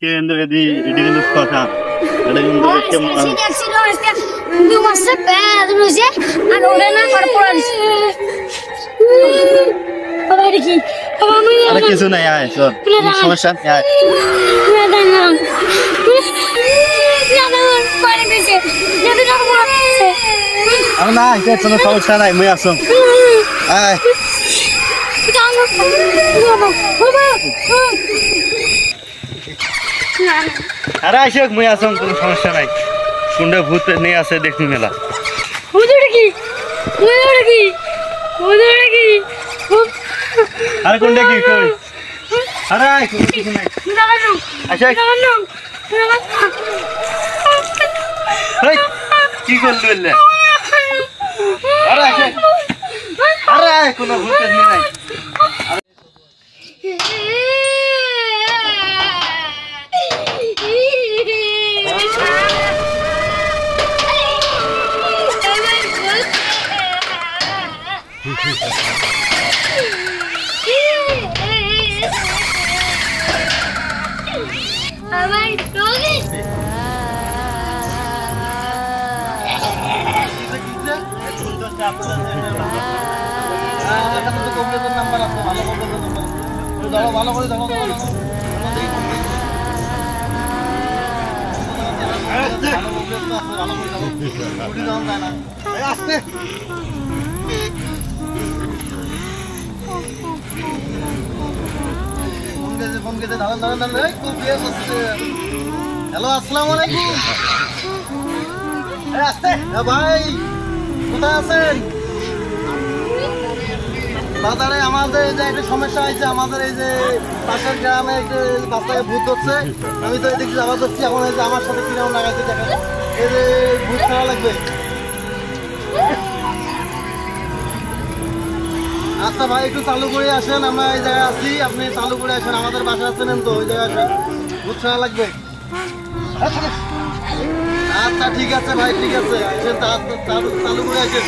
কিন্তু এদি এদি কিন্তু কথা এটা কিন্তু ছিল একটা দু মাসে পেদ রয়েছে আর ওরে না কর পড়া দিছে বাবা দেখি বাবা আমি আরে কিছু নাই আয় চল সমস্যা নাই আয় না না না পারে দিছে যদি না পড়া দিছে আর না এটা কোনো সমস্যা নাই মই আসুন আয় আরে আইসে মই আসুন কোনো সমস্যা নাই কুন্ডে ভূত নেই আছে দেখনি মেলা আরে কুন্ডে কি কই আরে আয় কিছু নাই আচ্ছা এই কি করলি আরে আচ্ছা আরে আয় কোনো ভূত নাই আমার ডগে ভালো করে দেখো আসতে ফোন কেটে দাঁড়ান হ্যালো আসসালামু আলাইকুম আসতে ভাই কোথায় আছেন বাজারে আমাদের যে একটা সমস্যা হয়েছে আমাদের এই যে পাশের গ্রামে একটু বাচ্চাকে ভূত ধরছে আমি তো এদিকে যাওয়া যাচ্ছি এখন এই যে আমার সাথে কিরকম লাগাইছে দেখেন এই যে ভূত খাওয়া লাগবে আচ্ছা ভাই একটু চালু করে আসেন আমরা এই জায়গায় আছি আপনি চালু করে আসেন আমাদের বাসা আছেন তো ওই জায়গায় আসেন ভূত খাওয়া লাগবে আচ্ছা ঠিক আছে ভাই ঠিক আছে আসেন চালু করে আসেন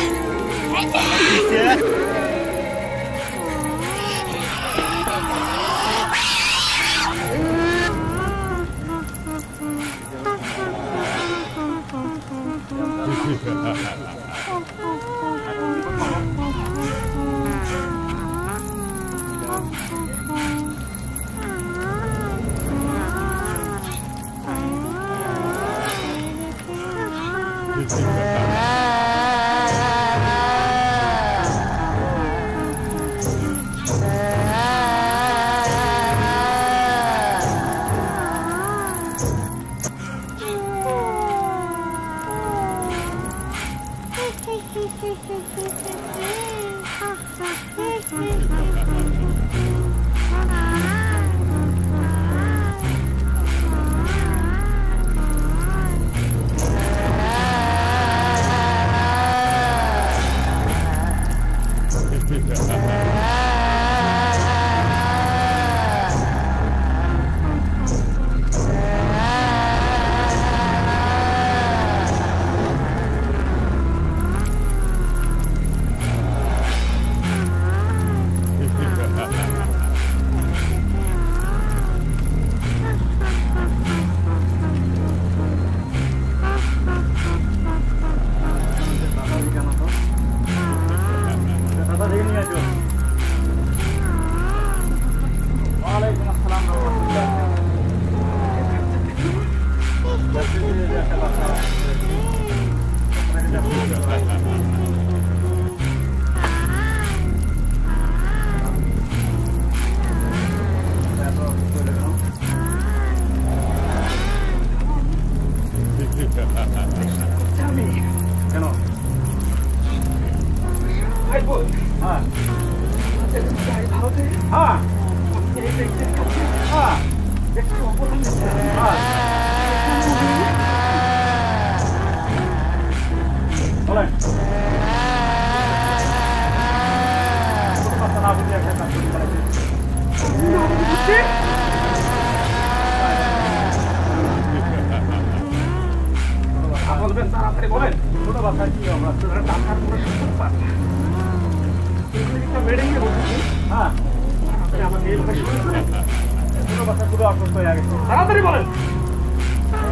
ছোট বাচ্চা পুরো অসুস্থ হয়ে গেছে, তাড়াতাড়ি বলেন।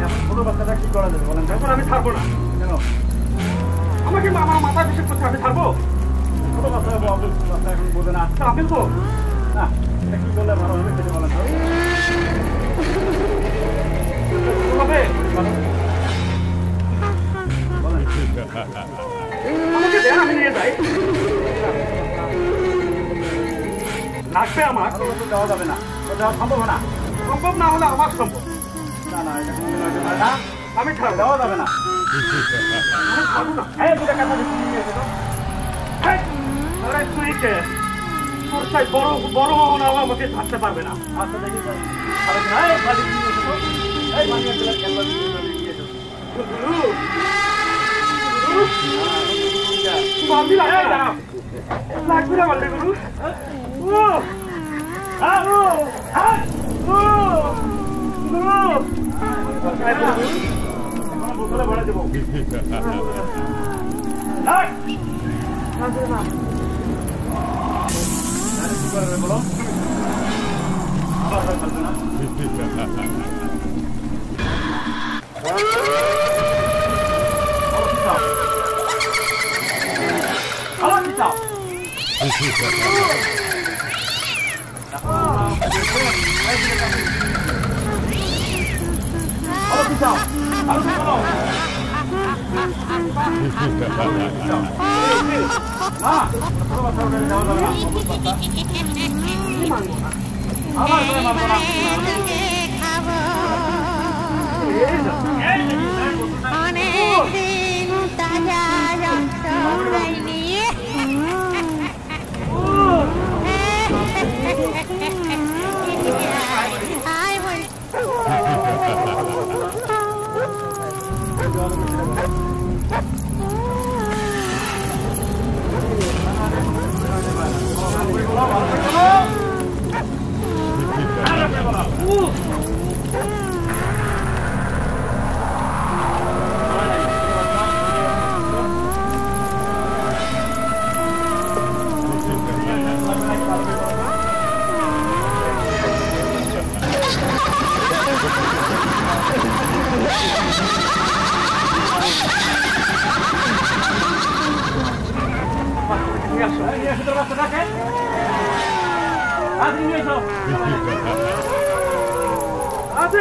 এখন ছোট বাচ্চাটা কি করা যাবে বলেন? এখন আমি ছাড়বো না। কেন? আমাকে আমার মাথা অভিষেক করছে, আমি ছাড়বো? ছোট বাচ্চা বাচ্চা এখন বোঝে না, আচ্ছা আপেল তো না, এটা কি করলে ভালো হবে সেটা বলেন তো। হবে বলেন, আমাকে দেন, আমি নিয়ে যাই। লাগবে আমার, দেওয়া যাবে না, দেওয়া সম্ভব না। সম্ভব না হলে আমার সম্ভব। না না, এটা কোনো না, আমি ছাড় দেওয়া যাবে না। আমি ছাড়বো না। এই দুটা কথা নিয়ে এসে তো। আরে তুই কে? তোর চাই বড় বড় হওয়া আমাকে ছাড়তে পারবে না। আচ্ছা দেখি আরে না, এই বাড়ি নিয়ে এসে তো। এই বাড়ি নিয়ে খেলবা নিয়ে এসে। বালতি লাগবে না, লাগবে না বালতি গুরু। ও আরো হাত ও গুরু এখন বোতলে ভরে দেব। লাগ না না আরে কি করবে বলো? আবার চলবে না। আবার কি চাও? অনেকদিন তাজা যন্ত্রণায় নিয়ে আয় বল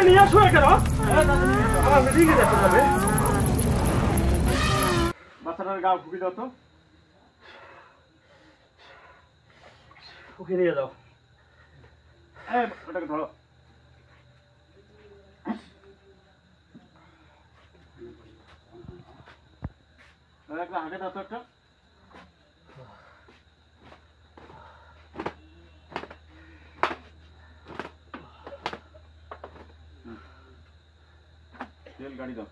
নিয়ে আসো কেন? আমার দিকে যেতে হবে। বাচ্চাটার গা ফুকি দাও তো, ফুকি নিয়ে যাও। ওটাকে ধরো। একটা হাঁকে দাও তো একটা। তেল গাড়ি দাও।